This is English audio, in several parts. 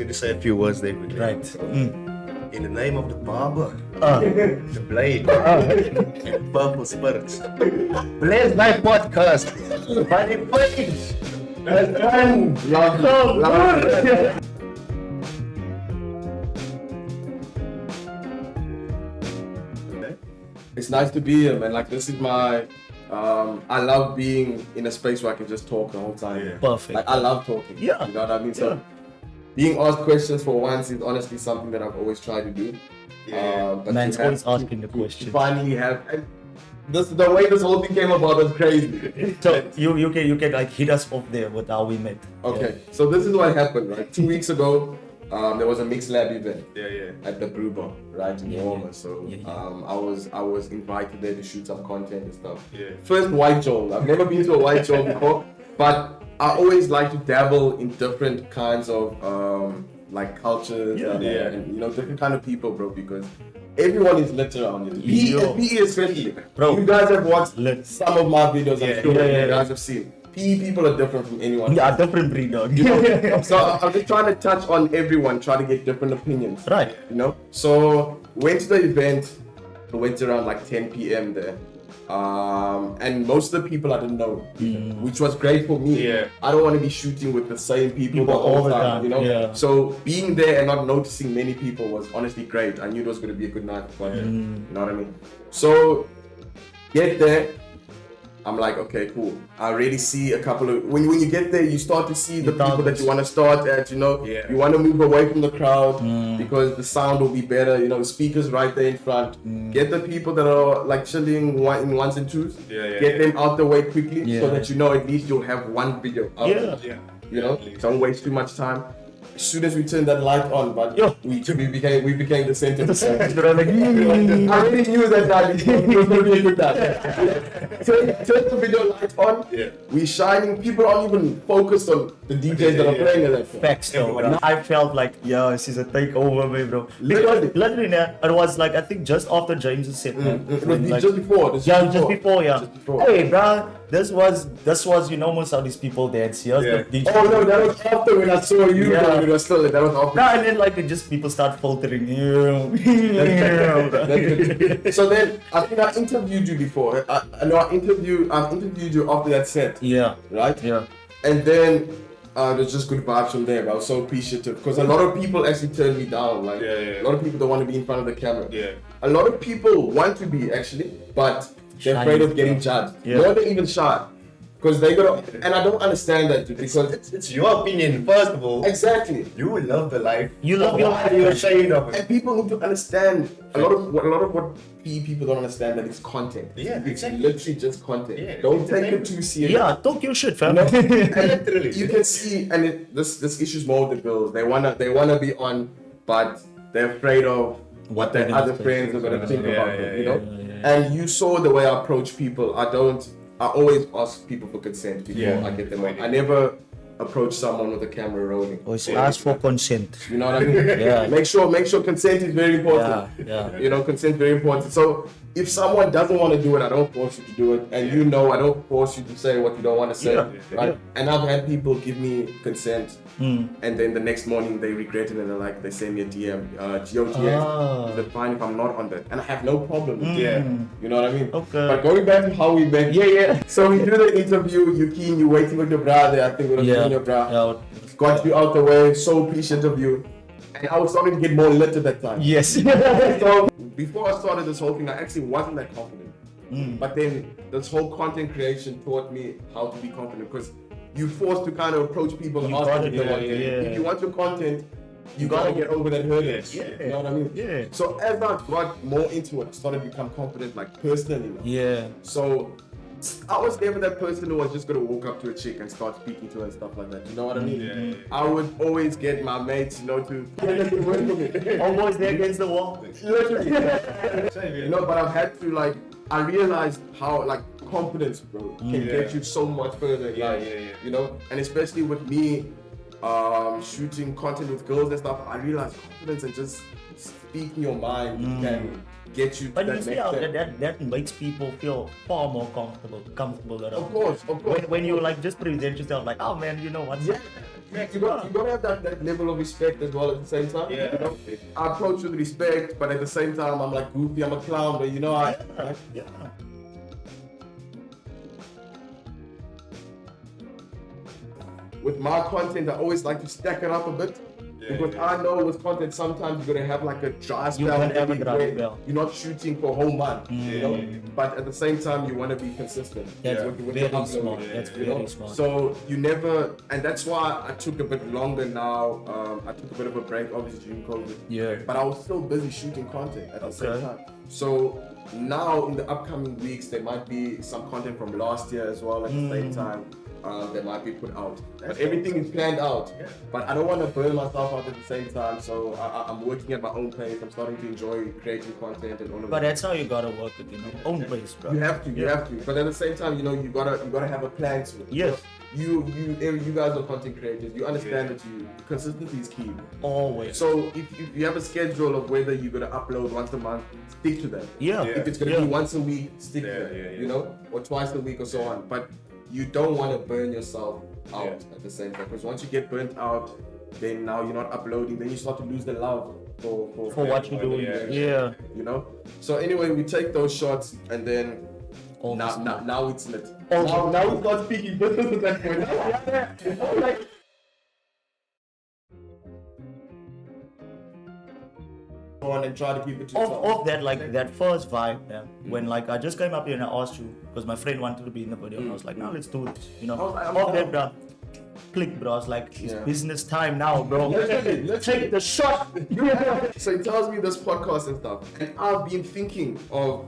need to say a few words there quickly. Right. In the name of the barber, the blade, and purple spirits, bless my podcast. By the page. It's nice to be here, man. Like, this is my, I love being in a space where I can just talk the whole time. Yeah. Perfect. Like, I love talking. Yeah. You know what I mean? So, being asked questions for once is honestly something that I've always tried to do. But Man's to always have- asking the to question. finally have, and the way this whole thing came about was crazy. So you can like hit us off there with how we met. Okay, so this is what happened, right? 2 weeks ago, there was a mixed lab event at the Brew Bar, right, in Roma. So I was invited there to shoot some content and stuff. First white job. I've never been to a white job before, but I always like to dabble in different kinds of like cultures and you know, different kind of people, bro, because everyone is lit around here. PE especially. Bro, you guys have watched lit. some of my videos, I'm sure yeah. you guys have seen. PE people are different from anyone. Yeah, different breed, dog. You know? So I'm just trying to touch on everyone, try to get different opinions. Right. You know? So went to the event, went around like 10 p.m. there. And most of the people I didn't know, which was great for me. Yeah. I don't want to be shooting with the same people the whole time, you know? Yeah. So being there and not noticing many people was honestly great. I knew it was going to be a good night for content. You know what I mean? So get there. I'm like, okay, cool. I already see a couple of, when you get there, you start to see the people that you want to start at, you know, you want to move away from the crowd because the sound will be better, you know, the speakers right there in front. Get the people that are like chilling in ones and twos, get them out the way quickly so that you know at least you'll have one video out there. You know, don't waste too much time. As soon as we turned that light on, but we became the center. I already knew that it was going to be a good night. Turn the video light on. We shining. People aren't even focused on the DJs that are playing at that point. Facts though. I felt like, this is a takeover, me, bro. Literally. It was like, I think just after James' set, man. It was Like, just before. just before. Just before. Hey, bro, this was you know most how these people dance. The DJ. Oh no, that was after when I saw you. It was still that was after. No, and then like it just people start filtering. So then I think I interviewed you before. I've interviewed you after that set. Yeah. Right? Yeah. And then there's just good vibes from there. But I was so appreciative because a lot of people actually turned me down. Like a lot of people don't want to be in front of the camera. A lot of people want to be actually, but they're afraid of getting judged. More than even shy. Because they gotta, and I don't understand that because It's your opinion, first of all. exactly. You love the life. You love your life. You're ashamed of it. And people need to understand a lot of what people don't understand that it's content. Yeah, It's exactly. literally just content. Yeah, Don't it's take it entertainment. too serious. Yeah, talk your shit, fam. You know? Literally. You can see, and this issue's more with the girls. They wanna be on, but they're afraid of what their other friends are gonna think about them. You know. And you saw the way I approach people. I always ask people for consent before I get them on. I never approach someone with a camera rolling. Always ask for consent. You know what I mean? Make sure consent is very important. You know, consent is very important. So if someone doesn't want to do it, I don't force you to do it. And you know, I don't force you to say what you don't want to say. Right? And I've had people give me consent and then the next morning they regret it and they send me a DM, GOTX. Is it fine if I'm not on that? And I have no problem with it. You know what I mean? Okay. But going back to how we met. So we do the interview, you keen, you waiting with your brother, I think it was your brother. Got you out the way, so appreciative of you. And I was starting to get more lit at that time. Yes. So before I started this whole thing, I actually wasn't that confident. But then this whole content creation taught me how to be confident because you're forced to kind of approach people and ask them if they want it. If you want your content, you gotta get over that hurdle. You know what I mean? So as I got more into it, I started to become confident, like personally. So I was never that person who was just gonna walk up to a chick and start speaking to her and stuff like that. You know what I mean? I would always get my mates, to work with me. Almost there against the wall. Literally. But I've had to I realized how confidence, bro, can get you so much further in life. You know, and especially with me shooting content with girls and stuff, I realized confidence and just speaking your mind can get you to But that you see next how step. that makes people feel far more comfortable around. Of course. When you just present yourself like, oh man, you know what? you gotta have that level of respect as well at the same time. Yeah. You know? I approach with respect, but at the same time, I'm like goofy, I'm a clown, but you know, with my content, I always like to stack it up a bit. Because I know with content, sometimes you're gonna have like a dry spell. You can have a dry spell. You're not shooting for a whole month, you know. But at the same time, you want to be consistent. That's with very your upload, smart. That's you know? very smart. So you never, and that's why I took a bit longer now. I took a bit of a break, obviously during COVID. Yeah. But I was still busy shooting content at the same time. So now in the upcoming weeks, there might be some content from last year as well at the same time. That might be put out. But everything is planned out. But I don't want to burn myself out at the same time. So I'm working at my own pace. I'm starting to enjoy creating content and all of that. But that's how you gotta work it, you know, own pace, bro. You have to. But at the same time, you know, you gotta have a plan to it. Yes. You guys are content creators. You understand that consistency is key. Always. So if you have a schedule of whether you're gonna upload once a month, stick to that. Yeah. If it's gonna be once a week, stick to that. You know, or twice a week or so on. But you don't want to burn yourself out at the same time, because once you get burnt out, then now you're not uploading, then you start to lose the love for what you're doing. Yeah. You know. So anyway, we take those shots, and then now it's lit. Now we start speaking business at that point. Like, on and try to keep it to yourself. Of that, like that first vibe, when like I just came up here and I asked you because my friend wanted to be in the video, and I was like, now let's do this, you know. Of that, bro. Click, bro. I was like, it's business time now, bro. Let's take the shot. So he tells me this podcast and stuff, and I've been thinking of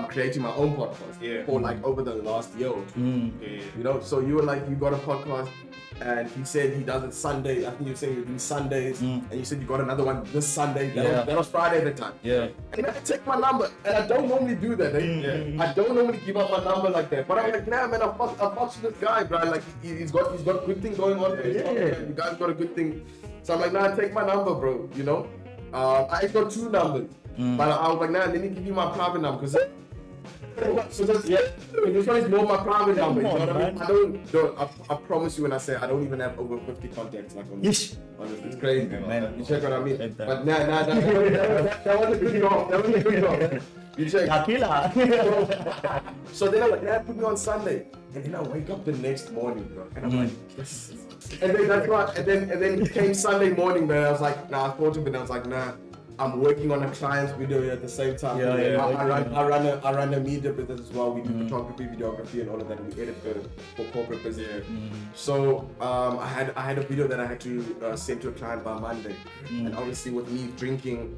creating my own podcast for like over the last year or two. You know, so you were like, you got a podcast. And he said he does it Sunday. I think you were saying you do Sundays. And you said you got another one this Sunday. That was Friday at the time. Yeah. And I take my number. And I don't normally do that. I don't normally give up my number like that. But I'm like, nah, man, I fucked this guy, bro. Like, he's got a good thing going on. You guys got a good thing. So I'm like, nah, take my number, bro. You know? I got two numbers. But I was like, nah, let me give you my private number. Because so this one is more my private number. You know what I mean? I promise you when I say I don't even have over 50 contacts like on this. It's crazy, man. You check what I mean? But nah, that was a good job. That was a good job. You check. So then I'm like, put me on Sunday. And then I wake up the next morning, bro. And I'm like, yes. And then that's what. And then it came Sunday morning, man. I was like, nah, I thought of it. And I was like, nah. I'm working on a client's video at the same time. I run a media business as well. We do photography, videography, and all of that. We edit for corporate business. So I had a video that I had to send to a client by Monday, and obviously with me drinking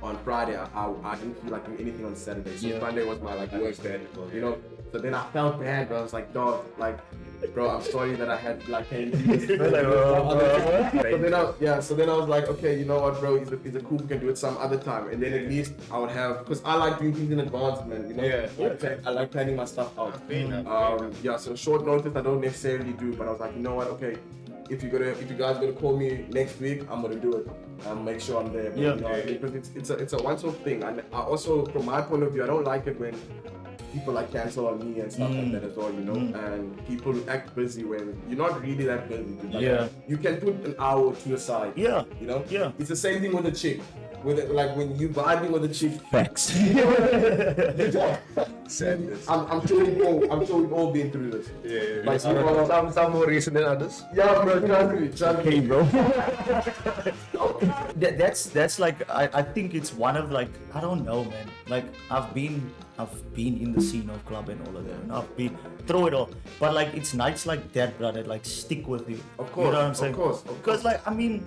on Friday, I didn't feel like doing anything on Saturday. So Sunday was my like work day, you know. So then I felt bad, but I was like, dog, like, bro, I'm sorry that I had like so then I was like, okay, you know what, bro, it's a cool, we can do it some other time. And then at least I would have, because I like doing things in advance, man, you know. I like planning my stuff out. So short notice I don't necessarily do, but I was like, you know what, okay, if you guys gonna call me next week, I'm gonna do it. And make sure I'm there. You know, because it's a once-off thing. And I also, from my point of view, I don't like it when people like cancel on me and stuff like that as well, you know. And people act busy when you're not really that busy. Like, you can put an hour to your side. You know. It's the same thing with a chick. With it, like when you vibing with a chick. Facts. Sadness. I'm sure we've all been through this. Like some more recent than others. Yeah, bro. Trust me, bro. That's like I think it's one of like, I don't know, man. Like I've been in the scene of club and all of that, and I've been through it all. But like it's nights like that, brother, like stick with you. Of course, you know what I'm saying? Of course. Because like I mean,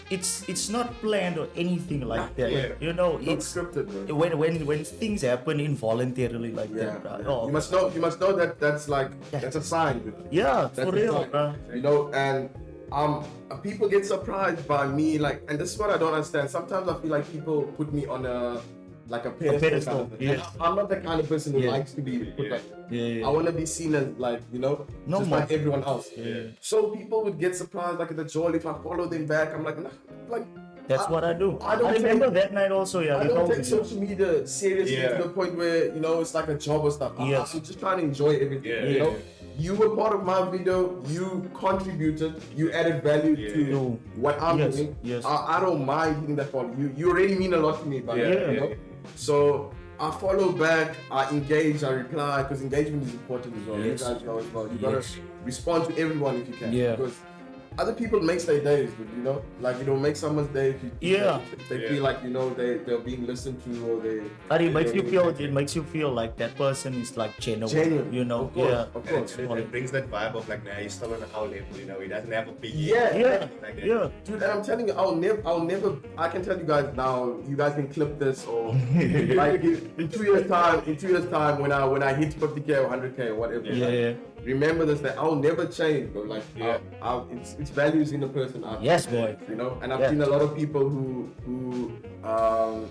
it's not planned or anything like that. You know, it's scripted, bro. When things happen involuntarily like that, bro. Oh, you must know that that's a sign. That's for real, bro. You know, and people get surprised by me, like, and this is what I don't understand. Sometimes I feel like people put me on a pedestal. Kind of I'm not the kind of person who likes to be put like. I want to be seen as like, you know, just like everyone else. So people would get surprised, like at the joy. If I follow them back, I'm like, nah, like. That's what I do. I remember that night also. I don't take social media seriously to the point where, you know, it's like a job or stuff. I'm just trying to enjoy everything. You know, you were part of my video, you contributed, you added value to what I'm Yes, doing. yes. I don't mind hitting that follow. You already mean a lot to me, but Yeah, you know? So I follow back, I engage, I reply, because engagement is important as well. Yes. You guys know as well. You Yes. gotta respond to everyone if you can. Yeah. Because other people makes their days, but you know, like you don't make someone's day if they feel like, you know, they're being listened to, or they. But it makes you feel like that person is like genuine. You know, of course, yeah. of And course. it brings that vibe of like, nah, he's still on our level, you know, he doesn't have a big Yeah. like that. Yeah. Dude, and I'm telling you, I'll never, I can tell you guys now, you guys can clip this, or like in 2 years time, when I hit 50K or 100K or whatever, Yeah. remember this, that I'll never change, bro. Like, it's values in the person. Yes, boy. You know, and I've Yeah. seen a lot of people who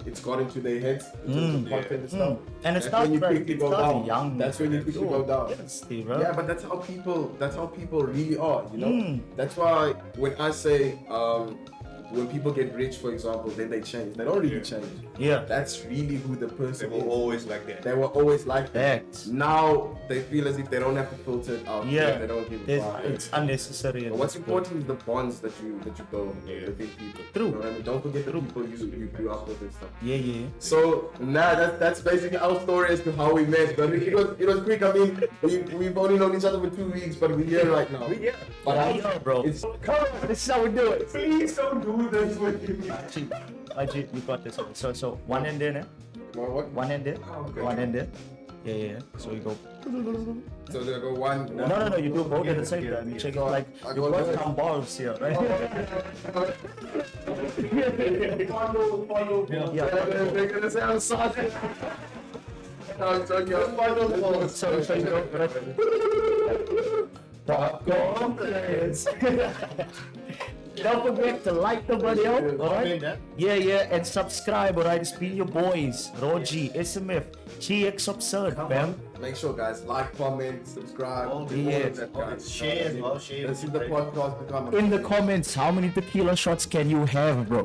it's got into their heads in terms of content and stuff. And it's That's not when you like- quickly it's go not down. young. That's when you quickly go down. Yes, bro. Yeah, but that's how people really are, you know? That's why when I say when people get rich, for example, then they change. They don't really change. Yeah. That's really who the They person were is. always like that. They were always like that. Facts. Now they feel as if they don't have to filter it out. Yeah. They don't give a There's- fuck. it's unnecessary. But what's important is the bonds that you build within people. True. You know what I mean? Don't forget the people you grew up with and stuff. Yeah. So that's basically our story as to how we met. But it was quick. I mean, we've only known each other for 2 weeks, but we're here right now. Yeah. But Yeah, bro. it's come on, this is how we do it. Please don't do this with me. Actually, you got this. So one end there, What? one end there, Okay. one end there. Yeah. So you go. So there go one. No. You do both at the same time. You check it like I you go got like- some balls here, right? Follow. Yeah. They're gonna say I'm sorry. So So you go. Popcorn plates. Don't forget to like the video, alright? Yeah, and subscribe, alright? It's been your boys, RAW G, SMF, GX Absurd, fam. Make sure, guys, like, comment, subscribe. All do Yeah. all of that, guys. Share as well, share. This is the podcast become. In the comments, how many tequila shots can you have, bro?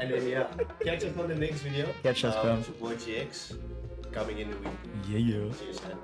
And then catch us on the next video. Catch us, fam. It's your boy GX coming in the week. Yeah. Cheers, man.